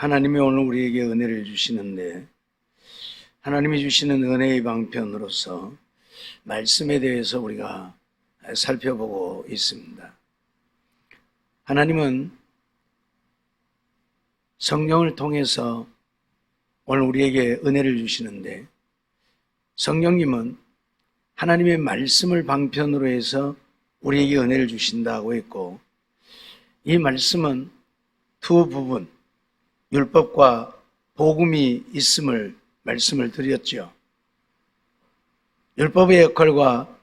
하나님이 오늘 우리에게 은혜를 주시는데, 하나님이 주시는 은혜의 방편으로서 말씀에 대해서 우리가 살펴보고 있습니다. 하나님은 성령을 통해서 오늘 우리에게 은혜를 주시는데, 성령님은 하나님의 말씀을 방편으로 해서 우리에게 은혜를 주신다고 했고, 이 말씀은 두 부분, 율법과 복음이 있음을 말씀을 드렸죠. 율법의 역할과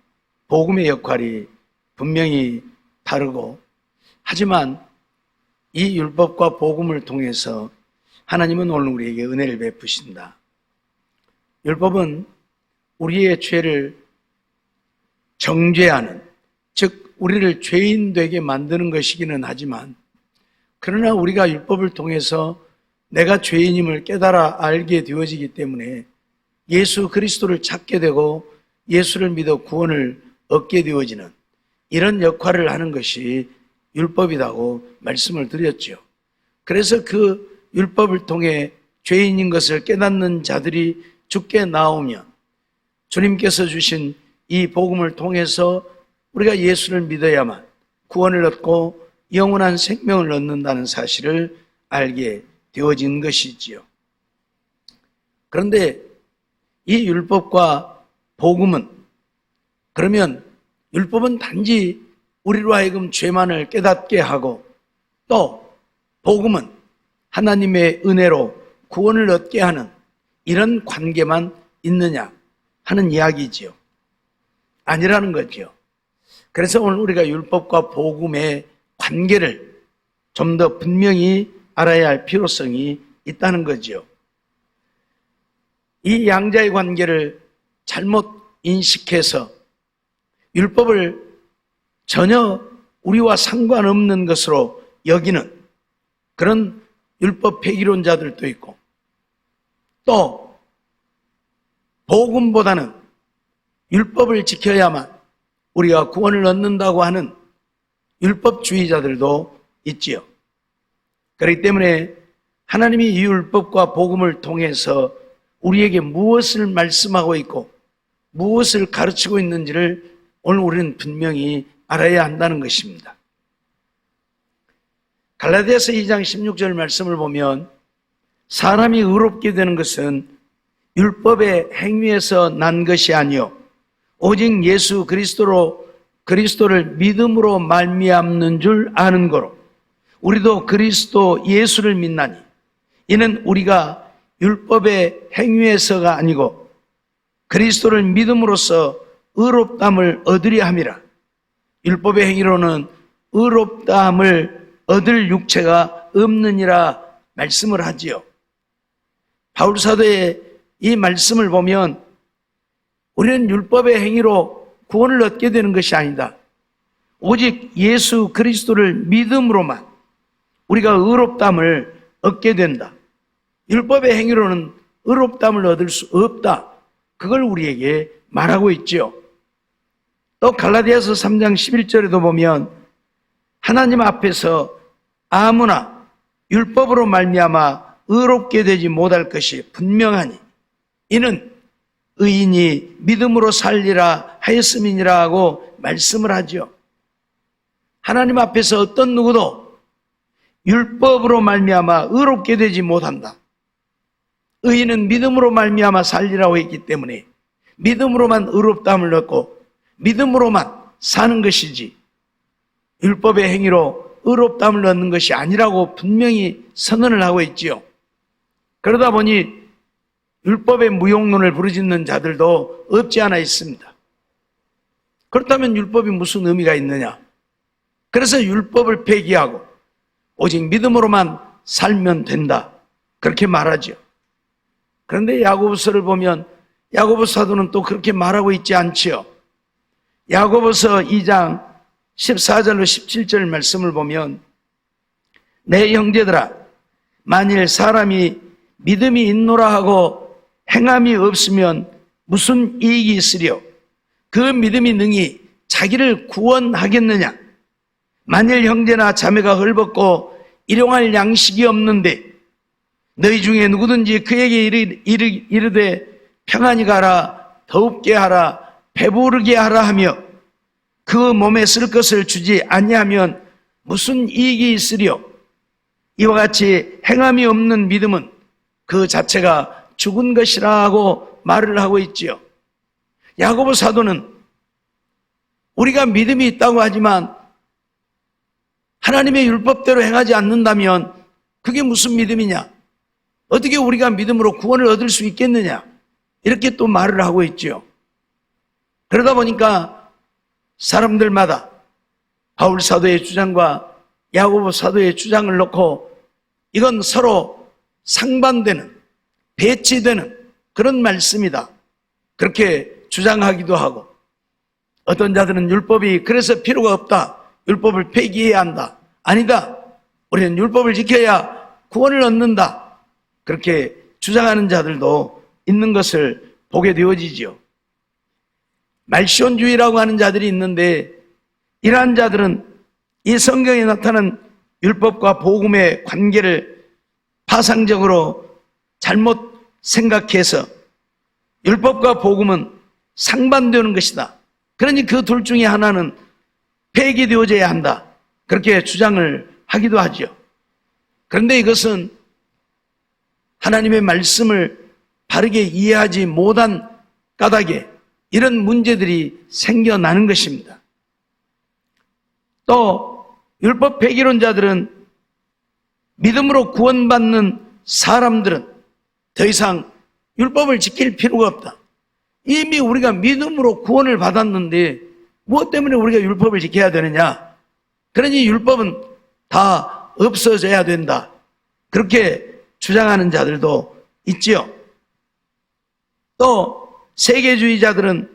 복음의 역할이 분명히 다르고, 하지만 이 율법과 복음을 통해서 하나님은 오늘 우리에게 은혜를 베푸신다. 율법은 우리의 죄를 정죄하는, 즉 우리를 죄인 되게 만드는 것이기는 하지만, 그러나 우리가 율법을 통해서 내가 죄인임을 깨달아 알게 되어지기 때문에 예수 그리스도를 찾게 되고 예수를 믿어 구원을 얻게 되어지는 이런 역할을 하는 것이 율법이라고 말씀을 드렸죠. 그래서 그 율법을 통해 죄인인 것을 깨닫는 자들이 주께 나오면 주님께서 주신 이 복음을 통해서 우리가 예수를 믿어야만 구원을 얻고 영원한 생명을 얻는다는 사실을 알게 되어진 것이지요. 그런데 이 율법과 복음은, 그러면 율법은 단지 우리로 하여금 죄만을 깨닫게 하고, 또 복음은 하나님의 은혜로 구원을 얻게 하는 이런 관계만 있느냐 하는 이야기지요. 아니라는 거죠. 그래서 오늘 우리가 율법과 복음의 관계를 좀 더 분명히 알아야 할 필요성이 있다는 거죠. 이 양자의 관계를 잘못 인식해서 율법을 전혀 우리와 상관없는 것으로 여기는 그런 율법 폐기론자들도 있고, 또 복음보다는 율법을 지켜야만 우리가 구원을 얻는다고 하는 율법주의자들도 있지요. 그렇기 때문에 하나님이 이 율법과 복음을 통해서 우리에게 무엇을 말씀하고 있고 무엇을 가르치고 있는지를 오늘 우리는 분명히 알아야 한다는 것입니다. 갈라디아서 2장 16절 말씀을 보면, 사람이 의롭게 되는 것은 율법의 행위에서 난 것이 아니요 오직 예수 그리스도를 믿음으로 말미암는 줄 아는 거로 우리도 그리스도 예수를 믿나니 이는 우리가 율법의 행위에서가 아니고 그리스도를 믿음으로써 의롭다함을 얻으려 함이라. 율법의 행위로는 의롭다함을 얻을 육체가 없느니라 말씀을 하지요. 바울 사도의 이 말씀을 보면 우리는 율법의 행위로 구원을 얻게 되는 것이 아니다. 오직 예수 그리스도를 믿음으로만 우리가 의롭다함을 얻게 된다. 율법의 행위로는 의롭다함을 얻을 수 없다. 그걸 우리에게 말하고 있죠. 또 갈라디아서 3장 11절에도 보면 하나님 앞에서 아무나 율법으로 말미암아 의롭게 되지 못할 것이 분명하니 이는 의인이 믿음으로 살리라 하였음이니라 하고 말씀을 하죠. 하나님 앞에서 어떤 누구도 율법으로 말미암아 의롭게 되지 못한다. 의인은 믿음으로 말미암아 살리라고 했기 때문에 믿음으로만 의롭다함을 얻고 믿음으로만 사는 것이지 율법의 행위로 의롭다함을 얻는 것이 아니라고 분명히 선언을 하고 있지요. 그러다 보니 율법의 무용론을 부르짖는 자들도 없지 않아 있습니다. 그렇다면 율법이 무슨 의미가 있느냐? 그래서 율법을 폐기하고 오직 믿음으로만 살면 된다, 그렇게 말하죠. 그런데 야고보서를 보면 야고보 사도는 또 그렇게 말하고 있지 않지요. 야고보서 2장 14절로 17절 말씀을 보면, 내 형제들아 만일 사람이 믿음이 있노라 하고 행함이 없으면 무슨 이익이 있으려? 그 믿음이 능히 자기를 구원하겠느냐? 만일 형제나 자매가 헐벗고 일용할 양식이 없는데 너희 중에 누구든지 그에게 이르되 평안히 가라, 더웁게 하라, 배부르게 하라 하며 그 몸에 쓸 것을 주지 아니하면 무슨 이익이 있으리요? 이와 같이 행함이 없는 믿음은 그 자체가 죽은 것이라고 말을 하고 있지요. 야고보 사도는 우리가 믿음이 있다고 하지만 하나님의 율법대로 행하지 않는다면 그게 무슨 믿음이냐? 어떻게 우리가 믿음으로 구원을 얻을 수 있겠느냐? 이렇게 또 말을 하고 있지요. 그러다 보니까 사람들마다 바울 사도의 주장과 야고보 사도의 주장을 놓고 이건 서로 상반되는, 배치되는 그런 말씀이다, 그렇게 주장하기도 하고, 어떤 자들은 율법이 그래서 필요가 없다, 율법을 폐기해야 한다, 아니다, 우리는 율법을 지켜야 구원을 얻는다, 그렇게 주장하는 자들도 있는 것을 보게 되어지지요. 말시온주의라고 하는 자들이 있는데, 이러한 자들은 이 성경에 나타난 율법과 복음의 관계를 파상적으로 잘못 생각해서 율법과 복음은 상반되는 것이다, 그러니 그 둘 중에 하나는 폐기되어져야 한다, 그렇게 주장을 하기도 하죠. 그런데 이것은 하나님의 말씀을 바르게 이해하지 못한 까닭에 이런 문제들이 생겨나는 것입니다. 또 율법 폐기론자들은 믿음으로 구원받는 사람들은 더 이상 율법을 지킬 필요가 없다, 이미 우리가 믿음으로 구원을 받았는데 무엇 때문에 우리가 율법을 지켜야 되느냐, 그러니 율법은 다 없어져야 된다, 그렇게 주장하는 자들도 있지요. 또 세계주의자들은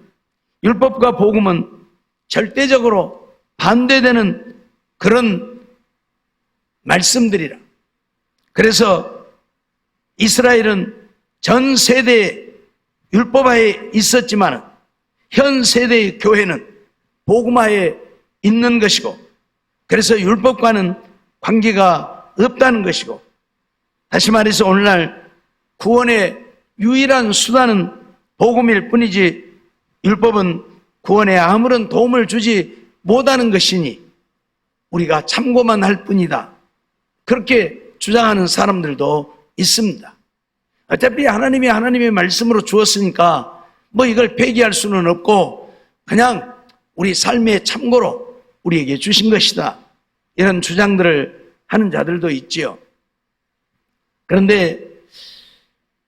율법과 복음은 절대적으로 반대되는 그런 말씀들이라, 그래서 이스라엘은 전 세대에 율법하에 있었지만 현 세대의 교회는 복음하에 있는 것이고, 그래서 율법과는 관계가 없다는 것이고, 다시 말해서 오늘날 구원의 유일한 수단은 복음일 뿐이지 율법은 구원에 아무런 도움을 주지 못하는 것이니 우리가 참고만 할 뿐이다, 그렇게 주장하는 사람들도 있습니다. 어차피 하나님이 하나님의 말씀으로 주었으니까 뭐 이걸 폐기할 수는 없고 그냥 우리 삶의 참고로 우리에게 주신 것이다, 이런 주장들을 하는 자들도 있지요. 그런데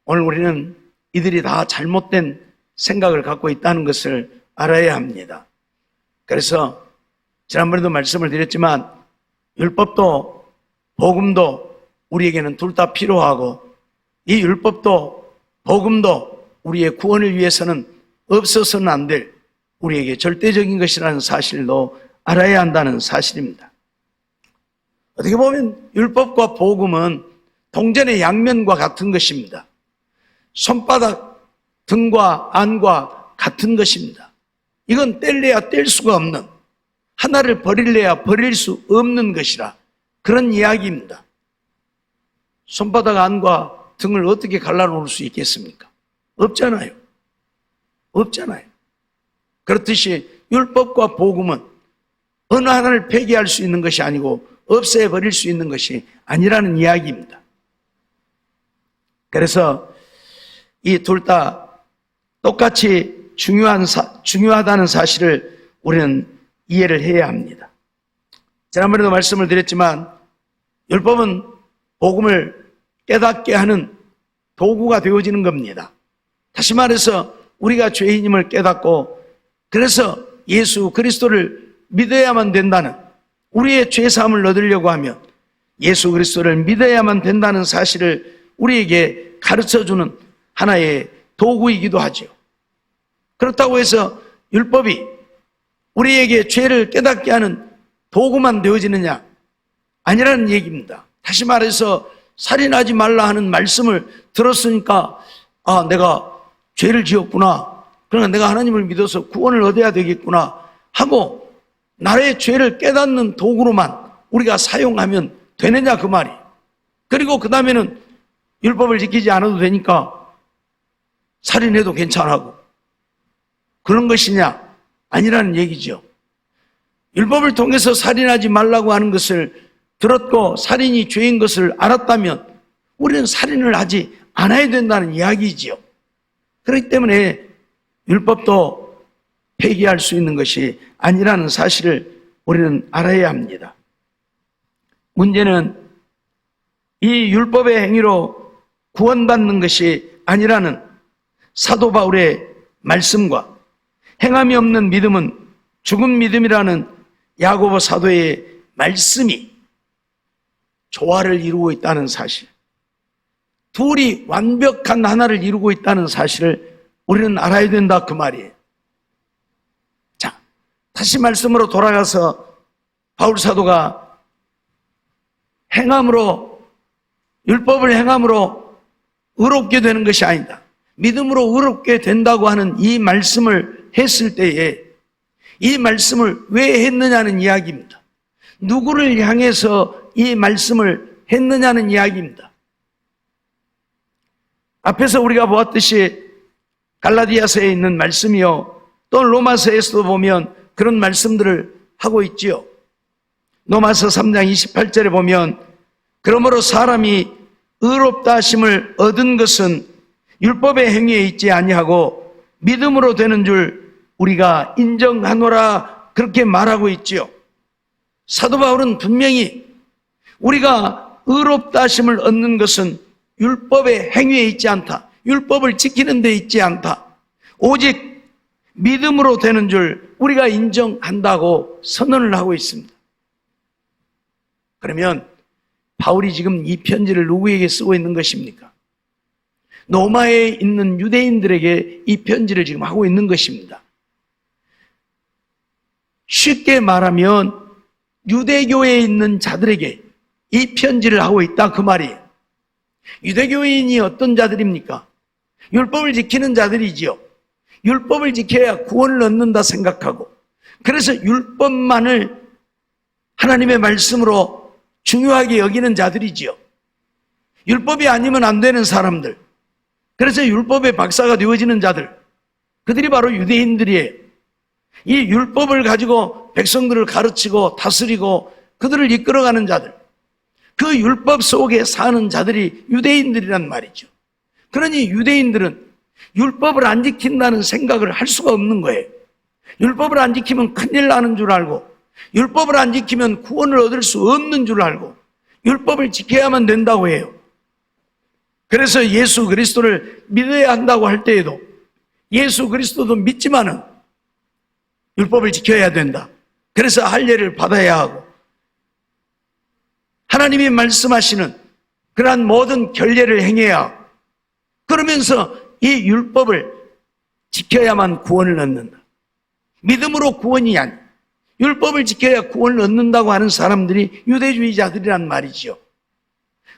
오늘 우리는 이들이 다 잘못된 생각을 갖고 있다는 것을 알아야 합니다. 그래서 지난번에도 말씀을 드렸지만 율법도 복음도 우리에게는 둘 다 필요하고, 이 율법도 복음도 우리의 구원을 위해서는 없어서는 안 될 우리에게 절대적인 것이라는 사실도 알아야 한다는 사실입니다. 어떻게 보면 율법과 복음은 동전의 양면과 같은 것입니다. 손바닥 등과 안과 같은 것입니다. 이건 뗄래야 뗄 수가 없는, 하나를 버릴래야 버릴 수 없는 것이라 그런 이야기입니다. 손바닥 안과 등을 어떻게 갈라놓을 수 있겠습니까? 없잖아요. 없잖아요. 그렇듯이 율법과 복음은 어느 하나를 폐기할 수 있는 것이 아니고 없애버릴 수 있는 것이 아니라는 이야기입니다. 그래서 이 둘 다 똑같이 중요하다는 사실을 우리는 이해를 해야 합니다. 지난번에도 말씀을 드렸지만 율법은 복음을 깨닫게 하는 도구가 되어지는 겁니다. 다시 말해서 우리가 죄인임을 깨닫고 그래서 예수 그리스도를 믿어야만 된다는, 우리의 죄사함을 얻으려고 하면 예수 그리스도를 믿어야만 된다는 사실을 우리에게 가르쳐주는 하나의 도구이기도 하죠. 그렇다고 해서 율법이 우리에게 죄를 깨닫게 하는 도구만 되어지느냐? 아니라는 얘기입니다. 다시 말해서 살인하지 말라 하는 말씀을 들었으니까 내가 죄를 지었구나, 그러나 내가 하나님을 믿어서 구원을 얻어야 되겠구나 하고 나의 죄를 깨닫는 도구로만 우리가 사용하면 되느냐 그 말이. 그리고 그 다음에는 율법을 지키지 않아도 되니까 살인해도 괜찮아고 그런 것이냐? 아니라는 얘기죠. 율법을 통해서 살인하지 말라고 하는 것을 들었고 살인이 죄인 것을 알았다면 우리는 살인을 하지 않아야 된다는 이야기지요. 그렇기 때문에 율법도 폐기할 수 있는 것이 아니라는 사실을 우리는 알아야 합니다. 문제는 이 율법의 행위로 구원받는 것이 아니라는 사도 바울의 말씀과 행함이 없는 믿음은 죽은 믿음이라는 야고보 사도의 말씀이 조화를 이루고 있다는 사실, 둘이 완벽한 하나를 이루고 있다는 사실을 우리는 알아야 된다 그 말이에요. 자, 다시 말씀으로 돌아가서 바울 사도가 행함으로, 율법을 행함으로 의롭게 되는 것이 아니다, 믿음으로 의롭게 된다고 하는 이 말씀을 했을 때에 이 말씀을 왜 했느냐는 이야기입니다. 누구를 향해서 이 말씀을 했느냐는 이야기입니다. 앞에서 우리가 보았듯이 갈라디아서에 있는 말씀이요, 또 로마서에서도 보면 그런 말씀들을 하고 있지요. 로마서 3장 28절에 보면 그러므로 사람이 의롭다 하심을 얻은 것은 율법의 행위에 있지 아니하고 믿음으로 되는 줄 우리가 인정하노라, 그렇게 말하고 있지요. 사도 바울은 분명히 우리가 의롭다 하심을 얻는 것은 율법의 행위에 있지 않다, 율법을 지키는 데 있지 않다, 오직 믿음으로 되는 줄 우리가 인정한다고 선언을 하고 있습니다. 그러면 바울이 지금 이 편지를 누구에게 쓰고 있는 것입니까? 로마에 있는 유대인들에게 이 편지를 지금 하고 있는 것입니다. 쉽게 말하면 유대교에 있는 자들에게 이 편지를 하고 있다 그 말이에요. 유대교인이 어떤 자들입니까? 율법을 지키는 자들이지요. 율법을 지켜야 구원을 얻는다 생각하고, 그래서 율법만을 하나님의 말씀으로 중요하게 여기는 자들이지요. 율법이 아니면 안 되는 사람들, 그래서 율법의 박사가 되어지는 자들, 그들이 바로 유대인들이에요. 이 율법을 가지고 백성들을 가르치고 다스리고 그들을 이끌어가는 자들, 그 율법 속에 사는 자들이 유대인들이란 말이죠. 그러니 유대인들은 율법을 안 지킨다는 생각을 할 수가 없는 거예요. 율법을 안 지키면 큰일 나는 줄 알고, 율법을 안 지키면 구원을 얻을 수 없는 줄 알고 율법을 지켜야만 된다고 해요. 그래서 예수 그리스도를 믿어야 한다고 할 때에도 예수 그리스도도 믿지만은 율법을 지켜야 된다, 그래서 할례를 받아야 하고, 하나님이 말씀하시는 그러한 모든 결례를 행해야 하고, 그러면서 이 율법을 지켜야만 구원을 얻는다, 믿음으로 구원이 아니 율법을 지켜야 구원을 얻는다고 하는 사람들이 유대주의자들이란 말이죠.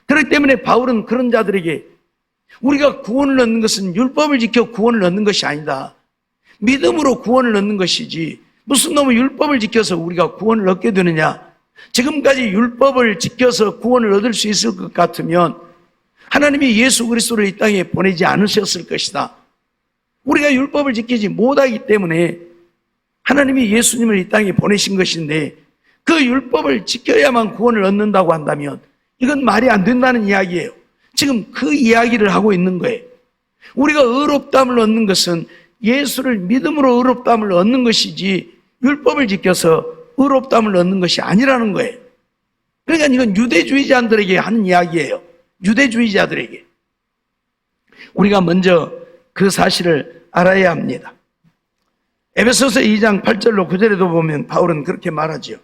그렇기 때문에 바울은 그런 자들에게 우리가 구원을 얻는 것은 율법을 지켜 구원을 얻는 것이 아니다, 믿음으로 구원을 얻는 것이지 무슨 놈의 율법을 지켜서 우리가 구원을 얻게 되느냐, 지금까지 율법을 지켜서 구원을 얻을 수 있을 것 같으면 하나님이 예수 그리스도를 이 땅에 보내지 않으셨을 것이다. 우리가 율법을 지키지 못하기 때문에 하나님이 예수님을 이 땅에 보내신 것인데 그 율법을 지켜야만 구원을 얻는다고 한다면 이건 말이 안 된다는 이야기예요. 지금 그 이야기를 하고 있는 거예요. 우리가 의롭다함을 얻는 것은 예수를 믿음으로 의롭다함을 얻는 것이지 율법을 지켜서 의롭다함을 얻는 것이 아니라는 거예요. 그러니까 이건 유대주의자들에게 하는 이야기예요. 유대주의자들에게. 우리가 먼저 그 사실을 알아야 합니다. 에베소서 2장 8절로 9절에도 보면 바울은 그렇게 말하지요.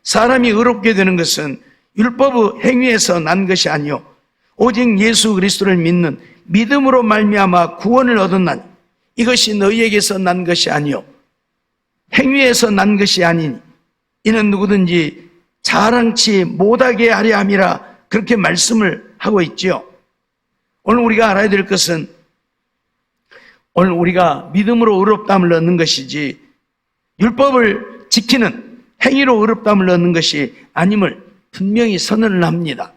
사람이 의롭게 되는 것은 율법의 행위에서 난 것이 아니요 오직 예수 그리스도를 믿는 믿음으로 말미암아 구원을 얻었나니 이것이 너희에게서 난 것이 아니요 행위에서 난 것이 아니니 이는 누구든지 자랑치 못하게 하려 함이라, 그렇게 말씀을 하고 있지요. 오늘 우리가 알아야 될 것은 오늘 우리가 믿음으로 의롭다함을 얻는 것이지 율법을 지키는 행위로 의롭다함을 얻는 것이 아님을 분명히 선언을 합니다.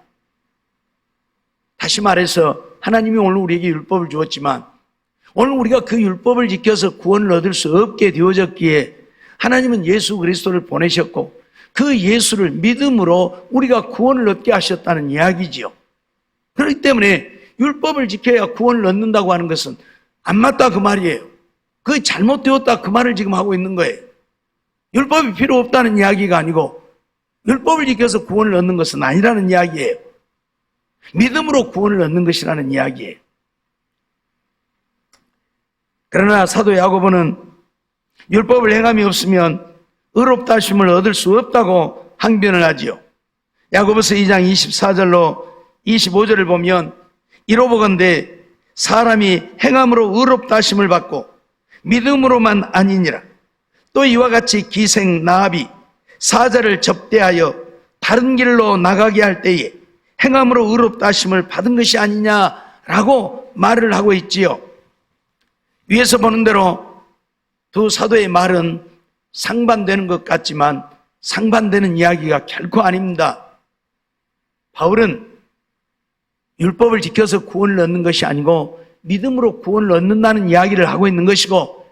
다시 말해서 하나님이 오늘 우리에게 율법을 주었지만 오늘 우리가 그 율법을 지켜서 구원을 얻을 수 없게 되어졌기에 하나님은 예수 그리스도를 보내셨고 그 예수를 믿음으로 우리가 구원을 얻게 하셨다는 이야기지요. 그렇기 때문에 율법을 지켜야 구원을 얻는다고 하는 것은 안 맞다 그 말이에요. 그게 잘못되었다 그 말을 지금 하고 있는 거예요. 율법이 필요 없다는 이야기가 아니고 율법을 지켜서 구원을 얻는 것은 아니라는 이야기예요. 믿음으로 구원을 얻는 것이라는 이야기예요. 그러나 사도 야고보는 율법을 행함이 없으면 의롭다 하심을 얻을 수 없다고 항변을 하지요. 야고보서 2장 24절로 25절을 보면 이로보건대 사람이 행함으로 의롭다 하심을 받고 믿음으로만 아니니라. 또 이와 같이 기생 나합이 사자를 접대하여 다른 길로 나가게 할 때에 행함으로 의롭다 하심을 받은 것이 아니냐라고 말을 하고 있지요. 위에서 보는 대로 두 사도의 말은 상반되는 것 같지만 상반되는 이야기가 결코 아닙니다. 바울은 율법을 지켜서 구원을 얻는 것이 아니고 믿음으로 구원을 얻는다는 이야기를 하고 있는 것이고,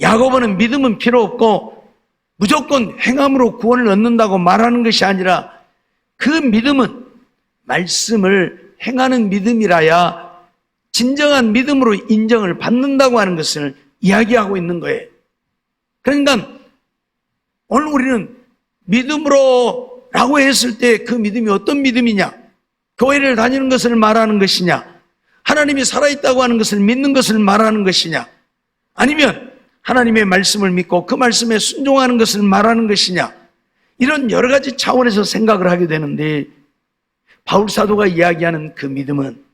야고보는 믿음은 필요 없고 무조건 행함으로 구원을 얻는다고 말하는 것이 아니라 그 믿음은 말씀을 행하는 믿음이라야 진정한 믿음으로 인정을 받는다고 하는 것을 이야기하고 있는 거예요. 그러니까 오늘 우리는 믿음으로 라고 했을 때 그 믿음이 어떤 믿음이냐? 교회를 다니는 것을 말하는 것이냐? 하나님이 살아있다고 하는 것을 믿는 것을 말하는 것이냐? 아니면 하나님의 말씀을 믿고 그 말씀에 순종하는 것을 말하는 것이냐? 이런 여러 가지 차원에서 생각을 하게 되는데, 바울 사도가 이야기하는 그 믿음은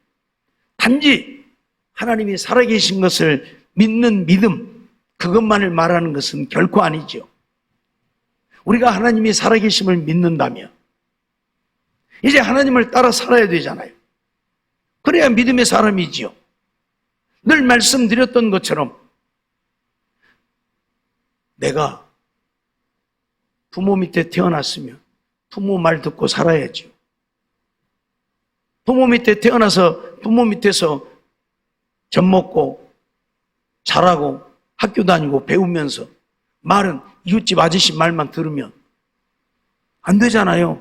단지 하나님이 살아계신 것을 믿는 믿음, 그것만을 말하는 것은 결코 아니죠. 우리가 하나님이 살아계심을 믿는다면 이제 하나님을 따라 살아야 되잖아요. 그래야 믿음의 사람이지요. 늘 말씀드렸던 것처럼 내가 부모 밑에 태어났으면 부모 말 듣고 살아야지요. 부모 밑에 태어나서 부모 밑에서 젖 먹고 자라고 학교 다니고 배우면서 말은 이웃집 아저씨 말만 들으면 안 되잖아요.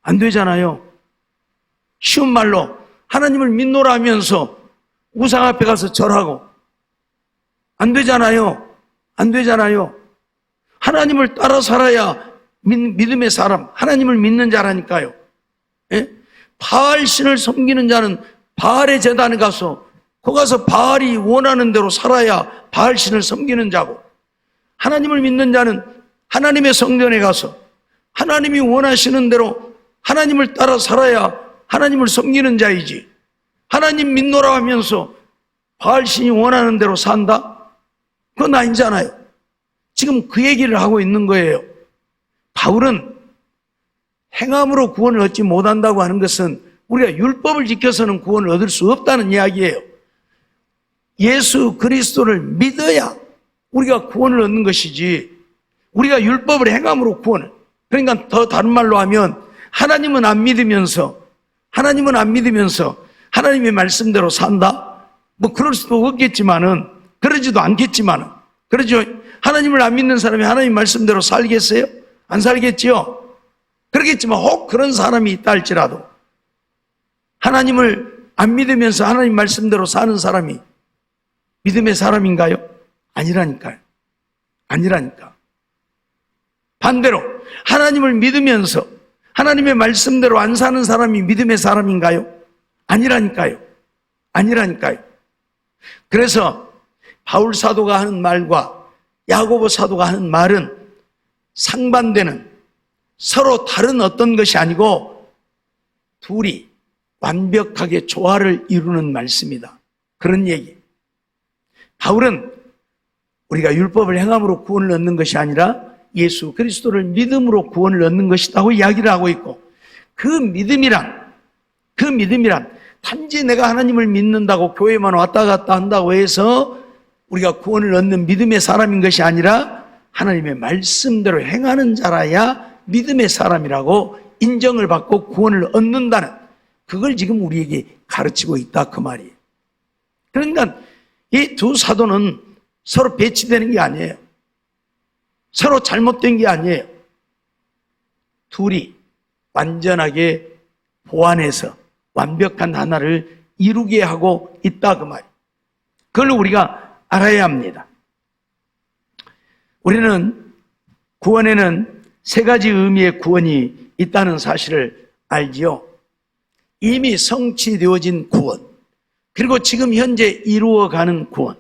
안 되잖아요. 쉬운 말로 하나님을 믿노라 하면서 우상 앞에 가서 절하고 안 되잖아요. 안 되잖아요. 하나님을 따라 살아야 믿음의 사람, 하나님을 믿는 자라니까요. 예? 바알 신을 섬기는 자는 바알의 제단에 가서 거기 가서 바알이 원하는 대로 살아야 바알 신을 섬기는 자고, 하나님을 믿는 자는 하나님의 성전에 가서 하나님이 원하시는 대로 하나님을 따라 살아야 하나님을 섬기는 자이지, 하나님 믿노라 하면서 바알 신이 원하는 대로 산다? 그건 아니잖아요. 지금 그 얘기를 하고 있는 거예요. 바울은 행함으로 구원을 얻지 못한다고 하는 것은 우리가 율법을 지켜서는 구원을 얻을 수 없다는 이야기예요. 예수 그리스도를 믿어야 우리가 구원을 얻는 것이지, 우리가 율법을 행함으로 구원을, 그러니까 더 다른 말로 하면 하나님은 안 믿으면서 하나님의 말씀대로 산다? 뭐 그럴 수도 없겠지만은, 그러지도 않겠지만은, 그러죠. 하나님을 안 믿는 사람이 하나님 말씀대로 살겠어요? 안 살겠지요? 그러겠지만 혹 그런 사람이 있다 할지라도 하나님을 안 믿으면서 하나님 말씀대로 사는 사람이 믿음의 사람인가요? 아니라니까요. 아니라니까. 반대로 하나님을 믿으면서 하나님의 말씀대로 안 사는 사람이 믿음의 사람인가요? 아니라니까요. 아니라니까요. 그래서 바울 사도가 하는 말과 야고보 사도가 하는 말은 상반되는, 서로 다른 어떤 것이 아니고 둘이 완벽하게 조화를 이루는 말씀이다. 그런 얘기. 바울은 우리가 율법을 행함으로 구원을 얻는 것이 아니라 예수 그리스도를 믿음으로 구원을 얻는 것이라고 이야기를 하고 있고, 그 믿음이란 단지 내가 하나님을 믿는다고 교회만 왔다 갔다 한다고 해서 우리가 구원을 얻는 믿음의 사람인 것이 아니라 하나님의 말씀대로 행하는 자라야 믿음의 사람이라고 인정을 받고 구원을 얻는다는 그걸 지금 우리에게 가르치고 있다 그 말이에요. 그러니까 이 두 사도는 서로 배치되는 게 아니에요. 서로 잘못된 게 아니에요. 둘이 완전하게 보완해서 완벽한 하나를 이루게 하고 있다 그 말이에요. 그걸 우리가 알아야 합니다. 우리는 구원에는 세 가지 의미의 구원이 있다는 사실을 알지요. 이미 성취되어진 구원, 그리고 지금 현재 이루어가는 구원,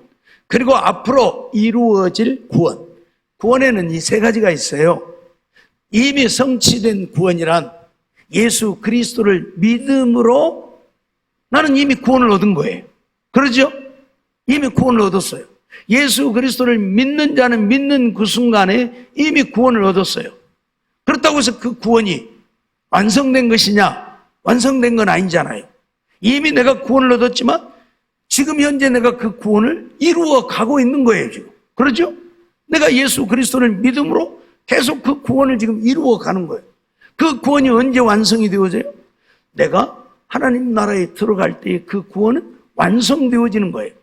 그리고 앞으로 이루어질 구원. 구원에는 이 세 가지가 있어요. 이미 성취된 구원이란 예수 그리스도를 믿음으로 나는 이미 구원을 얻은 거예요. 그러죠? 이미 구원을 얻었어요. 예수 그리스도를 믿는 자는 믿는 그 순간에 이미 구원을 얻었어요. 그렇다고 해서 그 구원이 완성된 것이냐? 완성된 건 아니잖아요. 이미 내가 구원을 얻었지만 지금 현재 내가 그 구원을 이루어 가고 있는 거예요, 지금. 그렇죠? 내가 예수 그리스도를 믿음으로 계속 그 구원을 지금 이루어 가는 거예요. 그 구원이 언제 완성이 되어져요? 내가 하나님 나라에 들어갈 때에 그 구원은 완성되어지는 거예요.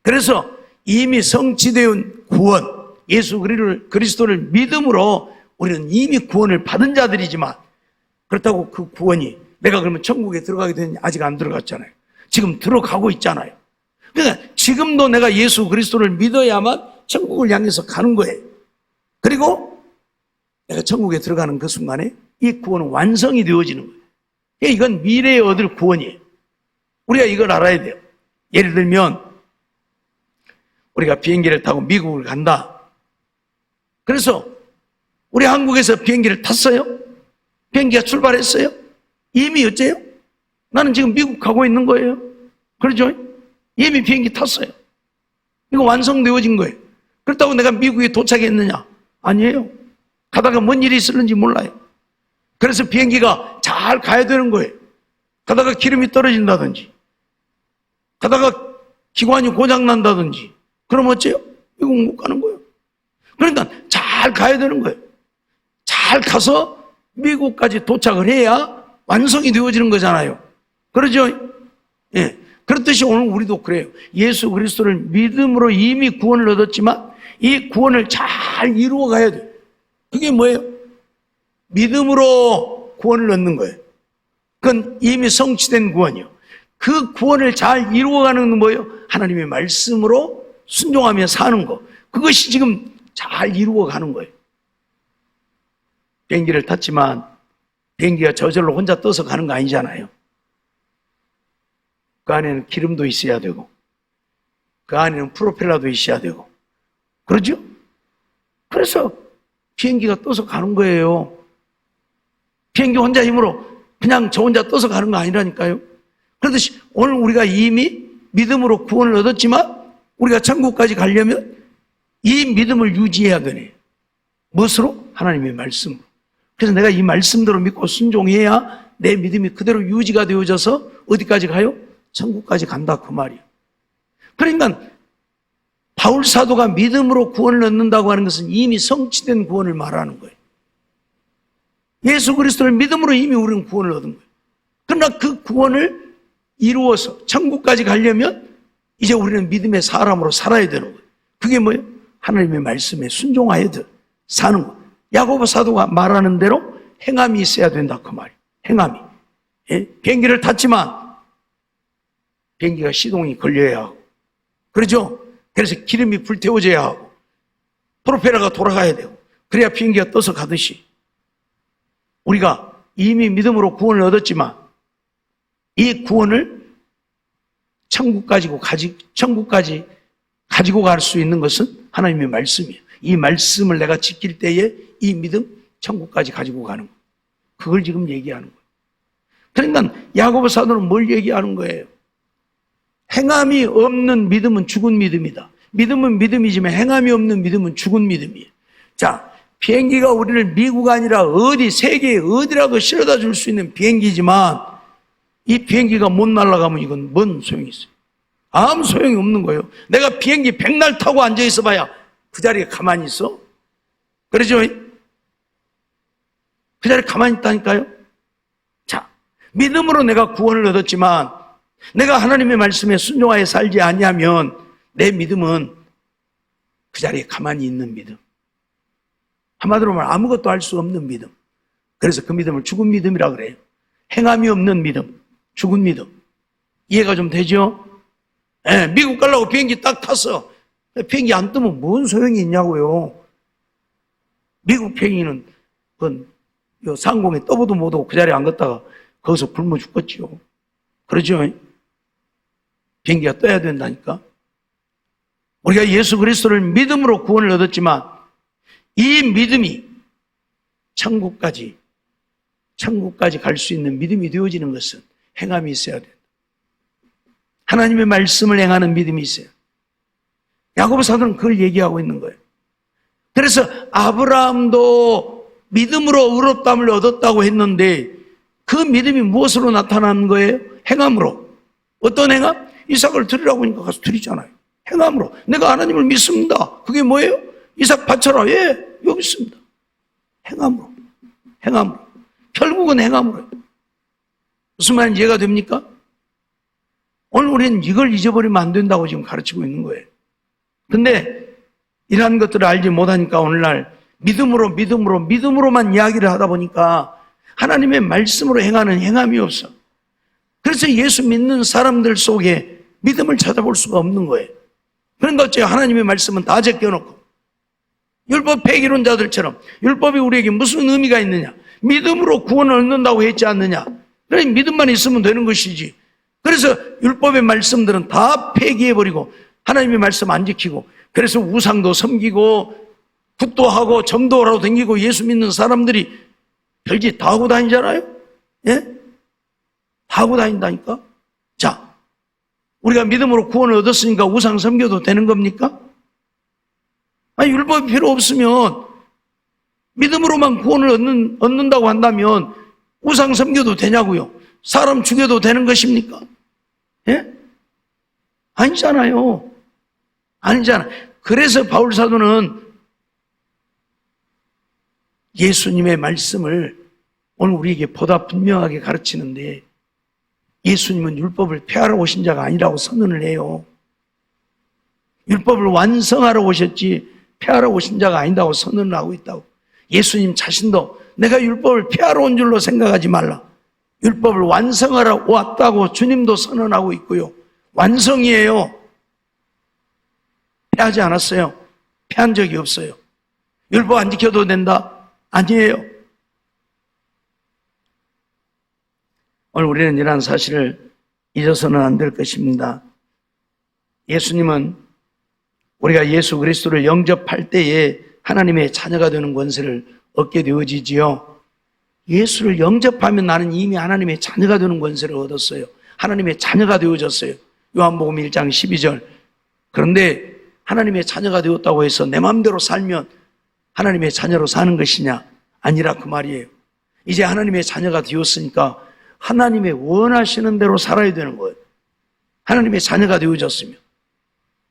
그래서 이미 성취된 구원, 예수 그리스도를 믿음으로 우리는 이미 구원을 받은 자들이지만 그렇다고 그 구원이 내가 그러면 천국에 들어가게 되느냐? 아직 안 들어갔잖아요. 지금 들어가고 있잖아요. 그러니까 지금도 내가 예수 그리스도를 믿어야만 천국을 향해서 가는 거예요. 그리고 내가 천국에 들어가는 그 순간에 이 구원은 완성이 되어지는 거예요. 이건 미래에 얻을 구원이에요. 우리가 이걸 알아야 돼요. 예를 들면 우리가 비행기를 타고 미국을 간다. 그래서 우리 한국에서 비행기를 탔어요. 비행기가 출발했어요. 이미 어째요? 나는 지금 미국 가고 있는 거예요. 그렇죠? 이미 비행기 탔어요. 이거 완성되어진 거예요. 그렇다고 내가 미국에 도착했느냐? 아니에요. 가다가 뭔 일이 있을는지 몰라요. 그래서 비행기가 잘 가야 되는 거예요. 가다가 기름이 떨어진다든지, 가다가 기관이 고장난다든지, 그럼 어째요? 미국 못 가는 거예요. 그러니까 잘 가야 되는 거예요. 잘 가서 미국까지 도착을 해야 완성이 되어지는 거잖아요. 그러죠? 예. 그렇듯이 오늘 우리도 그래요. 예수 그리스도를 믿음으로 이미 구원을 얻었지만 이 구원을 잘 이루어 가야 돼요. 그게 뭐예요? 믿음으로 구원을 얻는 거예요. 그건 이미 성취된 구원이요. 그 구원을 잘 이루어가는 건 뭐예요? 하나님의 말씀으로 순종하며 사는 거. 그것이 지금 잘 이루어가는 거예요. 비행기를 탔지만 비행기가 저절로 혼자 떠서 가는 거 아니잖아요. 그 안에는 기름도 있어야 되고 그 안에는 프로펠러도 있어야 되고 그러죠? 그래서 비행기가 떠서 가는 거예요. 비행기 혼자 힘으로 그냥 저 혼자 떠서 가는 거 아니라니까요. 그렇듯이 오늘 우리가 이미 믿음으로 구원을 얻었지만 우리가 천국까지 가려면 이 믿음을 유지해야 되네. 무엇으로? 하나님의 말씀으로. 그래서 내가 이 말씀대로 믿고 순종해야 내 믿음이 그대로 유지가 되어져서 어디까지 가요? 천국까지 간다 그 말이에요. 그러니까 바울 사도가 믿음으로 구원을 얻는다고 하는 것은 이미 성취된 구원을 말하는 거예요. 예수 그리스도를 믿음으로 이미 우리는 구원을 얻은 거예요. 그러나 그 구원을 이루어서 천국까지 가려면 이제 우리는 믿음의 사람으로 살아야 되는 거예요. 그게 뭐예요? 하나님의 말씀에 순종하여 사는 거예요. 야고보 사도가 말하는 대로 행함이 있어야 된다 그 말이에요. 행함이. 예? 비행기를 탔지만 비행기가 시동이 걸려야 하고 그렇죠? 그래서 기름이 불태워져야 하고 프로펠러가 돌아가야 되고 그래야 비행기가 떠서 가듯이 우리가 이미 믿음으로 구원을 얻었지만 이 구원을 천국까지 가지고 갈 수 있는 것은 하나님의 말씀이에요. 이 말씀을 내가 지킬 때에 이 믿음 천국까지 가지고 가는 거예요. 그걸 지금 얘기하는 거예요. 그러니까 야고보 사도는 뭘 얘기하는 거예요? 행함이 없는 믿음은 죽은 믿음이다. 믿음은 믿음이지만 행함이 없는 믿음은 죽은 믿음이에요. 자, 비행기가 우리를 미국 아니라 어디 세계에 어디라도 실어다 줄 수 있는 비행기지만 이 비행기가 못 날아가면 이건 뭔 소용이 있어요? 아무 소용이 없는 거예요. 내가 비행기 백날 타고 앉아 있어 봐야 그 자리에 가만히 있어? 그러죠? 그 자리에 가만히 있다니까요? 자, 믿음으로 내가 구원을 얻었지만 내가 하나님의 말씀에 순종하여 살지 아니하면 내 믿음은 그 자리에 가만히 있는 믿음. 한마디로 말하면 아무것도 할 수 없는 믿음. 그래서 그 믿음을 죽은 믿음이라 그래요. 행함이 없는 믿음, 죽은 믿음. 이해가 좀 되죠? 예, 미국 가려고 비행기 딱 탔어. 비행기 안 뜨면 뭔 소용이 있냐고요. 미국 비행기는 상공에 떠보도 못하고 그 자리에 안 갔다가 거기서 굶어 죽겠지요. 그러죠? 비행기가 떠야 된다니까. 우리가 예수 그리스도를 믿음으로 구원을 얻었지만 이 믿음이 천국까지 갈 수 있는 믿음이 되어지는 것은 행함이 있어야 된다. 하나님의 말씀을 행하는 믿음이 있어요. 야고보 사도는 그걸 얘기하고 있는 거예요. 그래서 아브라함도 믿음으로 의롭다함을 얻었다고 했는데 그 믿음이 무엇으로 나타난 거예요? 행함으로. 어떤 행함? 이삭을 드리라고 하니까 가서 드리잖아요. 행함으로. 내가 하나님을 믿습니다. 그게 뭐예요? 이삭 바쳐라. 예, 여기 있습니다. 행함으로. 행함으로. 결국은 행함으로. 무슨 말인지 이해가 됩니까? 오늘 우리는 이걸 잊어버리면 안 된다고 지금 가르치고 있는 거예요. 근데 이러한 것들을 알지 못하니까 오늘날 믿음으로만 이야기를 하다 보니까 하나님의 말씀으로 행하는 행함이 없어. 그래서 예수 믿는 사람들 속에 믿음을 찾아볼 수가 없는 거예요. 그런가 어째요? 하나님의 말씀은 다 제껴놓고 율법 폐기론자들처럼 율법이 우리에게 무슨 의미가 있느냐? 믿음으로 구원을 얻는다고 했지 않느냐? 그래 믿음만 있으면 되는 것이지. 그래서 율법의 말씀들은 다 폐기해버리고 하나님의 말씀 안 지키고 그래서 우상도 섬기고 굿도 하고 점도 하러 다니고 예수 믿는 사람들이 별짓 다 하고 다니잖아요. 예? 다 하고 다닌다니까. 자, 우리가 믿음으로 구원을 얻었으니까 우상 섬겨도 되는 겁니까? 아니, 율법이 필요 없으면 믿음으로만 구원을 얻는다고 한다면 우상 섬겨도 되냐고요? 사람 죽여도 되는 것입니까? 예? 아니잖아요. 아니잖아. 그래서 바울 사도는 예수님의 말씀을 오늘 우리에게 보다 분명하게 가르치는데 예수님은 율법을 폐하러 오신 자가 아니라고 선언을 해요. 율법을 완성하러 오셨지 폐하러 오신 자가 아니라고 선언을 하고 있다고. 예수님 자신도 내가 율법을 폐하러 온 줄로 생각하지 말라. 율법을 완성하러 왔다고 주님도 선언하고 있고요. 완성이에요. 폐하지 않았어요. 폐한 적이 없어요. 율법 안 지켜도 된다? 아니에요. 오늘 우리는 이러한 사실을 잊어서는 안 될 것입니다. 예수님은 우리가 예수 그리스도를 영접할 때에 하나님의 자녀가 되는 권세를 얻게 되어지지요. 예수를 영접하면 나는 이미 하나님의 자녀가 되는 권세를 얻었어요. 하나님의 자녀가 되어졌어요. 요한복음 1장 12절. 그런데 하나님의 자녀가 되었다고 해서 내 마음대로 살면 하나님의 자녀로 사는 것이냐? 아니라 그 말이에요. 이제 하나님의 자녀가 되었으니까 하나님의 원하시는 대로 살아야 되는 거예요. 하나님의 자녀가 되어졌으면.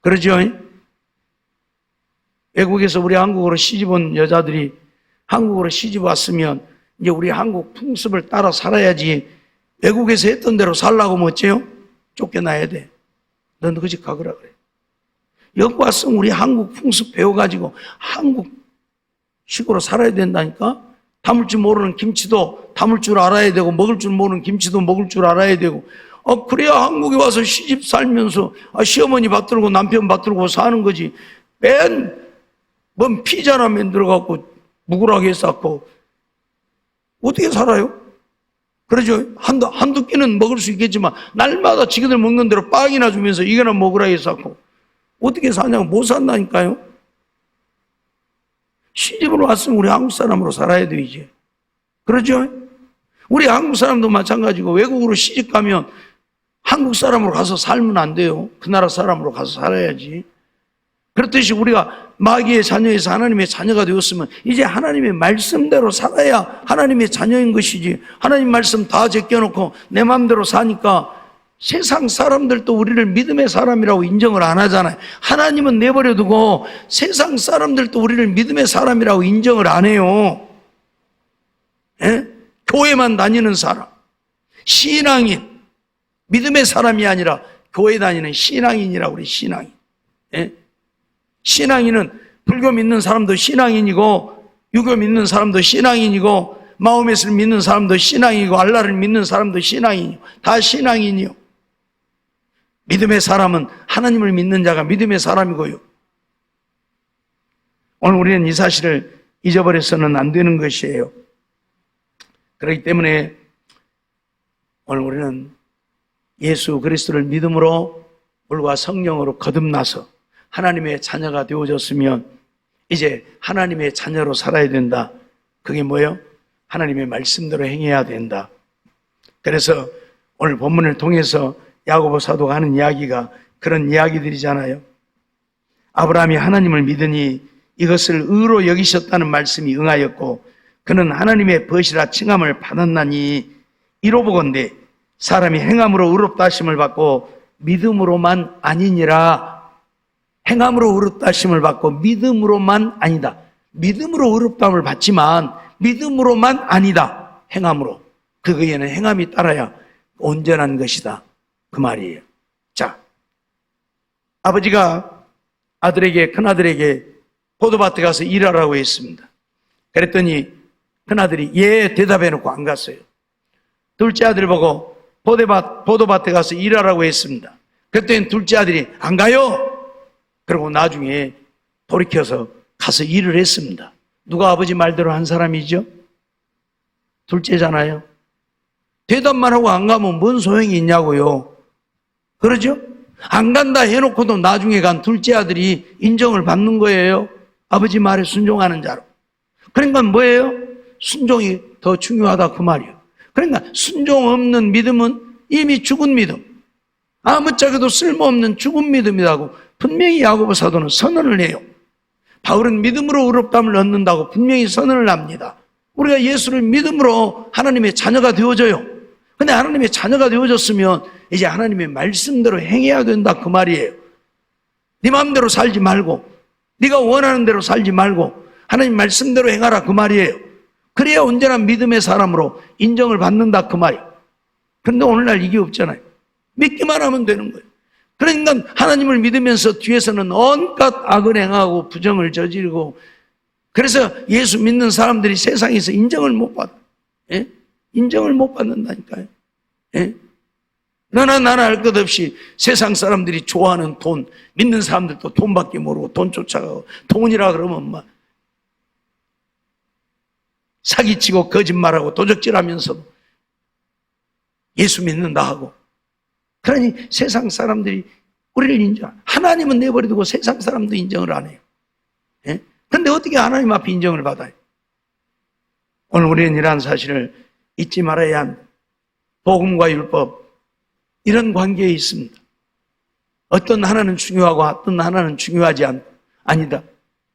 그러죠? 외국에서 우리 한국으로 시집 온 여자들이 한국으로 시집 왔으면 이제 우리 한국 풍습을 따라 살아야지 외국에서 했던 대로 살라고 뭐 어째요? 쫓겨나야 돼. 넌 그 집 가거라 그래. 여기 왔으면 우리 한국 풍습 배워가지고 한국식으로 살아야 된다니까. 담을 줄 모르는 김치도 담을 줄 알아야 되고 먹을 줄 모르는 김치도 먹을 줄 알아야 되고 그래야 한국에 와서 시집 살면서 시어머니 받들고 남편 받들고 사는 거지. 뭔 피자나 만들어갖고 묵으라게 쌓고 어떻게 살아요? 그러죠. 한두 끼는 먹을 수 있겠지만 날마다 지그들 먹는 대로 빵이나 주면서 이거나 먹으라게 쌓고 어떻게 사냐고. 못 산다니까요. 시집으로 왔으면 우리 한국 사람으로 살아야 돼 이제. 그러죠? 우리 한국 사람도 마찬가지고 외국으로 시집 가면 한국 사람으로 가서 살면 안 돼요. 그 나라 사람으로 가서 살아야지. 그렇듯이 우리가 마귀의 자녀에서 하나님의 자녀가 되었으면 이제 하나님의 말씀대로 살아야 하나님의 자녀인 것이지. 하나님 말씀 다 제껴놓고 내 마음대로 사니까 세상 사람들도 우리를 믿음의 사람이라고 인정을 안 하잖아요. 하나님은 내버려두고 세상 사람들도 우리를 믿음의 사람이라고 인정을 안 해요. 예? 교회만 다니는 사람, 신앙인, 믿음의 사람이 아니라 교회 다니는 신앙인이라고 그래. 신앙인. 예? 신앙인은 불교 믿는 사람도 신앙인이고, 유교 믿는 사람도 신앙인이고, 마호메스를 믿는 사람도 신앙이고, 알라를 믿는 사람도 신앙인이고, 다 신앙인이요. 믿음의 사람은 하나님을 믿는 자가 믿음의 사람이고요. 오늘 우리는 이 사실을 잊어버려서는 안 되는 것이에요. 그렇기 때문에 오늘 우리는 예수 그리스도를 믿음으로 물과 성령으로 거듭나서 하나님의 자녀가 되어졌으면 이제 하나님의 자녀로 살아야 된다. 그게 뭐예요? 하나님의 말씀대로 행해야 된다. 그래서 오늘 본문을 통해서 야고보 사도가 하는 이야기가 그런 이야기들이잖아요. 아브라함이 하나님을 믿으니 이것을 의로 여기셨다는 말씀이 응하였고 그는 하나님의 벗이라 칭함을 받았나니 이로보건대 사람이 행함으로 의롭다 하심을 받고 믿음으로만 아니니라. 행함으로 의롭다 하심을 받고 믿음으로만 아니다. 믿음으로 의롭다함을 받지만 믿음으로만 아니다. 행함으로. 그거에는 행함이 따라야 온전한 것이다. 그 말이에요. 자, 아버지가 큰아들에게 포도밭에 가서 일하라고 했습니다. 그랬더니 큰아들이 예 대답해놓고 안 갔어요. 둘째 아들 보고 포도밭에 가서 일하라고 했습니다. 그랬더니 둘째 아들이 안 가요. 그리고 나중에 돌이켜서 가서 일을 했습니다. 누가 아버지 말대로 한 사람이죠? 둘째잖아요. 대답만 하고 안 가면 뭔 소용이 있냐고요. 그러죠? 안 간다 해놓고도 나중에 간 둘째 아들이 인정을 받는 거예요. 아버지 말에 순종하는 자로. 그러니까 뭐예요? 순종이 더 중요하다 그 말이에요. 그러니까 순종 없는 믿음은 이미 죽은 믿음, 아무짝에도 쓸모없는 죽은 믿음이라고 분명히 야고보 사도는 선언을 해요. 바울은 믿음으로 의롭다함을 얻는다고 분명히 선언을 합니다. 우리가 예수를 믿음으로 하나님의 자녀가 되어져요. 근데 하나님의 자녀가 되어졌으면 이제 하나님의 말씀대로 행해야 된다 그 말이에요. 네 마음대로 살지 말고 네가 원하는 대로 살지 말고 하나님 말씀대로 행하라 그 말이에요. 그래야 온전한 믿음의 사람으로 인정을 받는다 그 말이에요. 그런데 오늘날 이게 없잖아요. 믿기만 하면 되는 거예요. 그러니까 하나님을 믿으면서 뒤에서는 온갖 악을 행하고 부정을 저지르고 그래서 예수 믿는 사람들이 세상에서 인정을 못 받아. 예? 인정을 못 받는다니까요. 예? 너나 나나 할 것 없이 세상 사람들이 좋아하는 돈, 믿는 사람들도 돈밖에 모르고 돈 쫓아가고 돈이라 그러면 막 사기치고 거짓말하고 도적질하면서 예수 믿는다 하고 그러니 세상 사람들이 우리를 인정, 하나님은 내버려두고 세상 사람도 인정을 안 해요. 예? 근데 어떻게 하나님 앞에 인정을 받아요? 오늘 우리는 이러한 사실을 잊지 말아야 한다. 복음과 율법 이런 관계에 있습니다. 어떤 하나는 중요하고 어떤 하나는 중요하지 아니다.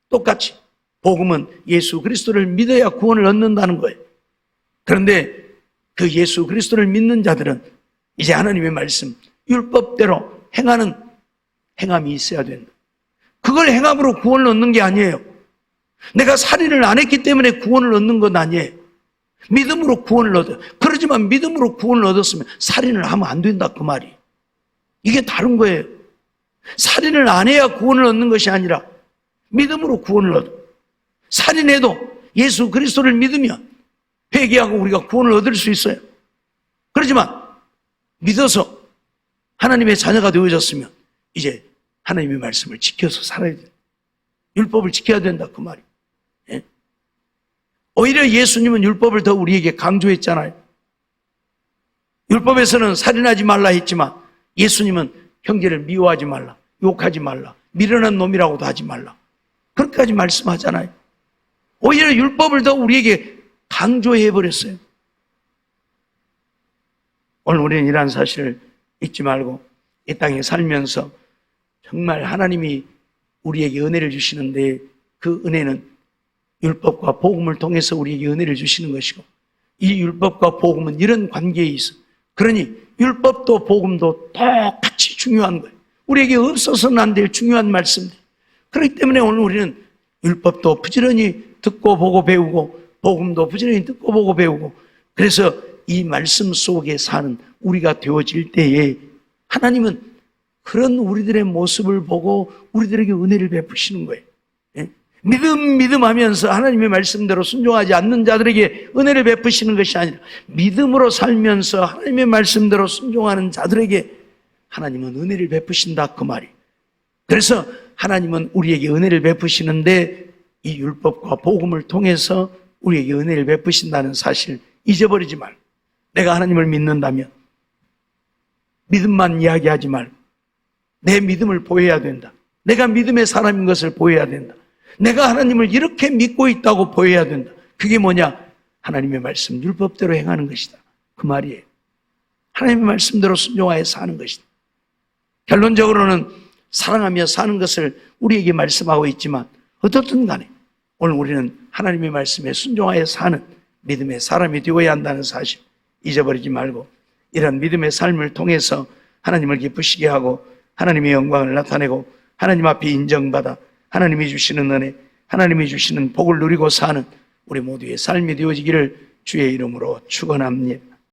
똑같이 복음은 예수 그리스도를 믿어야 구원을 얻는다는 거예요. 그런데 그 예수 그리스도를 믿는 자들은 이제 하나님의 말씀 율법대로 행하는 행함이 있어야 된다. 그걸 행함으로 구원을 얻는 게 아니에요. 내가 살인을 안 했기 때문에 구원을 얻는 건 아니에요. 믿음으로 구원을 얻어요. 그러지만 믿음으로 구원을 얻었으면 살인을 하면 안 된다 그 말이. 이게 다른 거예요. 살인을 안 해야 구원을 얻는 것이 아니라 믿음으로 구원을 얻어. 살인해도 예수 그리스도를 믿으면 회개하고 우리가 구원을 얻을 수 있어요. 그렇지만 믿어서 하나님의 자녀가 되어졌으면 이제 하나님의 말씀을 지켜서 살아야 돼. 율법을 지켜야 된다 그 말이. 예? 오히려 예수님은 율법을 더 우리에게 강조했잖아요. 율법에서는 살인하지 말라 했지만 예수님은 형제를 미워하지 말라, 욕하지 말라, 미련한 놈이라고도 하지 말라. 그렇게까지 말씀하잖아요. 오히려 율법을 더 우리에게 강조해버렸어요. 오늘 우리는 이러한 사실을 잊지 말고 이 땅에 살면서 정말 하나님이 우리에게 은혜를 주시는데 그 은혜는 율법과 복음을 통해서 우리에게 은혜를 주시는 것이고 이 율법과 복음은 이런 관계에 있어. 그러니 율법도 복음도 똑같이 중요한 거예요. 우리에게 없어서는 안 될 중요한 말씀들. 그렇기 때문에 오늘 우리는 율법도 부지런히 듣고 보고 배우고 복음도 부지런히 듣고 보고 배우고 그래서 이 말씀 속에 사는 우리가 되어질 때에 하나님은 그런 우리들의 모습을 보고 우리들에게 은혜를 베푸시는 거예요. 예? 믿음 하면서 하나님의 말씀대로 순종하지 않는 자들에게 은혜를 베푸시는 것이 아니라 믿음으로 살면서 하나님의 말씀대로 순종하는 자들에게 하나님은 은혜를 베푸신다 그 말이에요. 그래서 하나님은 우리에게 은혜를 베푸시는데 이 율법과 복음을 통해서 우리에게 은혜를 베푸신다는 사실 잊어버리지 말고, 내가 하나님을 믿는다면 믿음만 이야기하지 말고 내 믿음을 보여야 된다. 내가 믿음의 사람인 것을 보여야 된다. 내가 하나님을 이렇게 믿고 있다고 보여야 된다. 그게 뭐냐? 하나님의 말씀 율법대로 행하는 것이다 그 말이에요. 하나님의 말씀대로 순종하여 사는 것이다. 결론적으로는 사랑하며 사는 것을 우리에게 말씀하고 있지만 어떻든 간에 오늘 우리는 하나님의 말씀에 순종하여 사는 믿음의 사람이 되어야 한다는 사실 잊어버리지 말고, 이런 믿음의 삶을 통해서 하나님을 기쁘시게 하고 하나님의 영광을 나타내고 하나님 앞에 인정받아 하나님이 주시는 은혜, 하나님이 주시는 복을 누리고 사는 우리 모두의 삶이 되어지기를 주의 이름으로 축원합니다.